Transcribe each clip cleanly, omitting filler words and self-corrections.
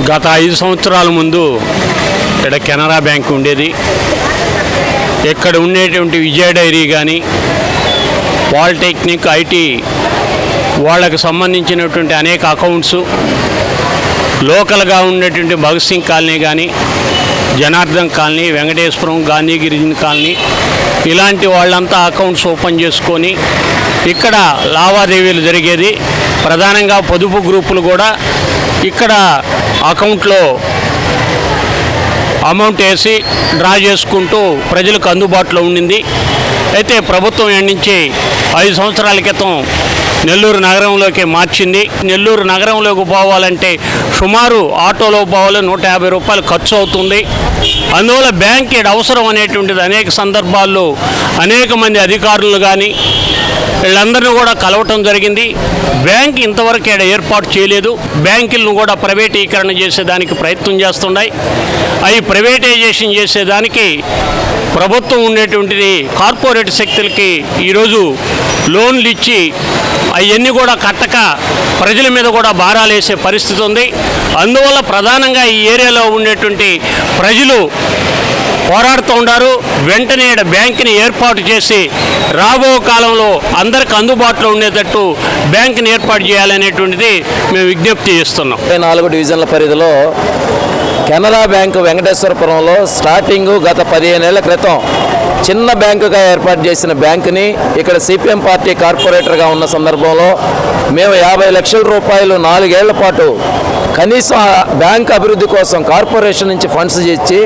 గత 5 సంవత్సరాల ముందు ఇక్కడ కెనరా బ్యాంక్ ఉండేది. ఇక్కడ ఉండేటువంటి విజయ డైరీ కానీ పాలిటెక్నిక్ ఐటీ వాళ్ళకు సంబంధించినటువంటి అనేక అకౌంట్స్, లోకల్గా ఉండేటువంటి భగత్ సింగ్ కాలనీ కానీ జనార్దన్ కాలనీ, వెంకటేశ్వరం, గాంధీగిరిజన్ కాలనీ ఇలాంటి వాళ్ళంతా అకౌంట్స్ ఓపెన్ చేసుకొని ఇక్కడ లావాదేవీలు జరిగేది. ప్రధానంగా పొదుపు గ్రూపులు కూడా ఇక్కడ అకౌంట్లో అమౌంట్ వేసి డ్రా చేసుకుంటూ ప్రజలకు అందుబాటులో ఉండింది. అయితే ప్రభుత్వం నుంచి 5 సంవత్సరాల క్రితం నెల్లూరు నగరంలోకి మార్చింది. నెల్లూరు నగరంలోకి పోవాలంటే సుమారు ఆటోలో పోవాలి 150 రూపాయలు ఖర్చు అవుతుంది. అందువల్ల బ్యాంక్ అవసరం అనేటువంటిది అనేక సందర్భాల్లో అనేక మంది అధికారులు కానీ వీళ్ళందరినీ కూడా కలవటం జరిగింది. బ్యాంక్ ఇంతవరకు ఏర్పాటు చేయలేదు. బ్యాంకులను కూడా ప్రైవేటీకరణ చేసేదానికి ప్రయత్నం చేస్తున్నాయి. అవి ప్రైవేటైజేషన్ చేసేదానికి ప్రభుత్వం ఉండేటువంటిది కార్పొరేట్ శక్తులకి ఈరోజు లోన్లు ఇచ్చి అవన్నీ కూడా కట్టక ప్రజల మీద కూడా భారాలు వేసే పరిస్థితి ఉంది. అందువల్ల ప్రధానంగా ఈ ఏరియాలో ఉండేటువంటి ప్రజలు పోరాడుతూ ఉన్నారు. వెంటనే బ్యాంకుని ఏర్పాటు చేసి రాబో కాలంలో అందరికి అందుబాటులో ఉండేటట్టు బ్యాంకుని ఏర్పాటు చేయాలనేటువంటిది మేము విజ్ఞప్తి చేస్తున్నాం. 4 డివిజన్ల పరిధిలో కెనరా బ్యాంకు వెంకటేశ్వరపురంలో స్టార్టింగు గత 15 ఏళ్ల క్రితం చిన్న బ్యాంకుగా ఏర్పాటు చేసిన బ్యాంకుని ఇక్కడ సిపిఎం పార్టీ కార్పొరేటర్గా ఉన్న సందర్భంలో మేము 50 లక్షల రూపాయలు 4 ఏళ్ల పాటు కనీసం బ్యాంక్ అభివృద్ధి కోసం కార్పొరేషన్ నుంచి ఫండ్స్ ఇచ్చి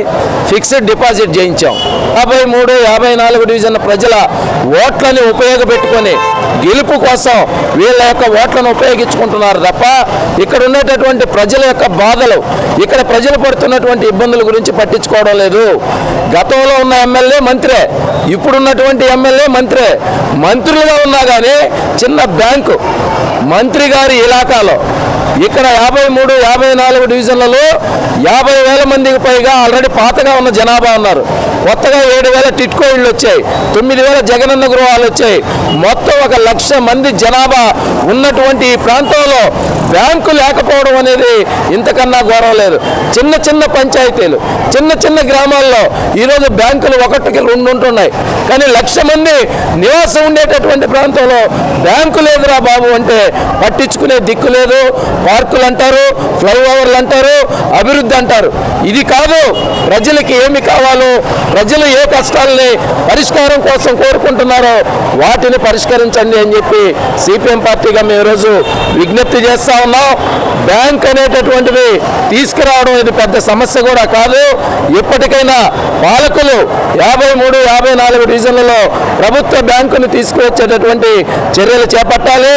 ఫిక్స్డ్ డిపాజిట్ చేయించాం. 53, 54 డివిజన్ల ప్రజల ఓట్లని ఉపయోగపెట్టుకొని గెలుపు కోసం వీళ్ళ యొక్క ఓట్లను ఉపయోగించుకుంటున్నారు తప్ప ఇక్కడ ఉండేటటువంటి ప్రజల యొక్క బాధలు, ఇక్కడ ప్రజలు పడుతున్నటువంటి ఇబ్బందుల గురించి పట్టించుకోవడం లేదు. గతంలో ఉన్న ఎమ్మెల్యే మంత్రే, ఇప్పుడున్నటువంటి ఎమ్మెల్యే మంత్రే. మంత్రులుగా ఉన్నా కానీ చిన్న బ్యాంకు మంత్రి గారి ఇలాకాలో ఇక్కడ 53, 54 డివిజన్లలో 50,000 మందికి పైగా ఆల్రెడీ పాతగా ఉన్న జనాభా ఉన్నారు. కొత్తగా 7,000 టిట్కో ఇళ్ళు వచ్చాయి, 9,000 జగనన్న గృహాలు వచ్చాయి. మొత్తం 1,00,000 మంది జనాభా ఉన్నటువంటి ఈ ప్రాంతంలో బ్యాంకు లేకపోవడం అనేది ఇంతకన్నా ఘోరం లేదు. చిన్న చిన్న పంచాయతీలు, చిన్న చిన్న గ్రామాల్లో ఈరోజు బ్యాంకులు 1కి 2 ఉంటున్నాయి. కానీ 1,00,000 మంది నివాసం ఉండేటటువంటి ప్రాంతంలో బ్యాంకు లేదురా బాబు అంటే పట్టించుకునే దిక్కు లేదు. పార్కులు అంటారు, ఫ్లైఓవర్లు అంటారు, అభివృద్ధి అంటారు. ఇది కాదు ప్రజలకి ఏమి కావాలో, ప్రజలు ఏ కష్టాలని పరిష్కారం కోసం కోరుకుంటున్నారో వాటిని పరిష్కరించండి అని చెప్పి సిపిఎం పార్టీగా మేము ఈరోజు విజ్ఞప్తి చేస్తా ఉన్నాం. బ్యాంక్ అనేటటువంటిది తీసుకురావడం ఇది పెద్ద సమస్య కూడా కాదు. ఎప్పటికైనా పాలకులు 53, 54 డివిజన్లలో ప్రభుత్వ బ్యాంకును తీసుకువచ్చేటటువంటి చర్యలు చేపట్టాలి.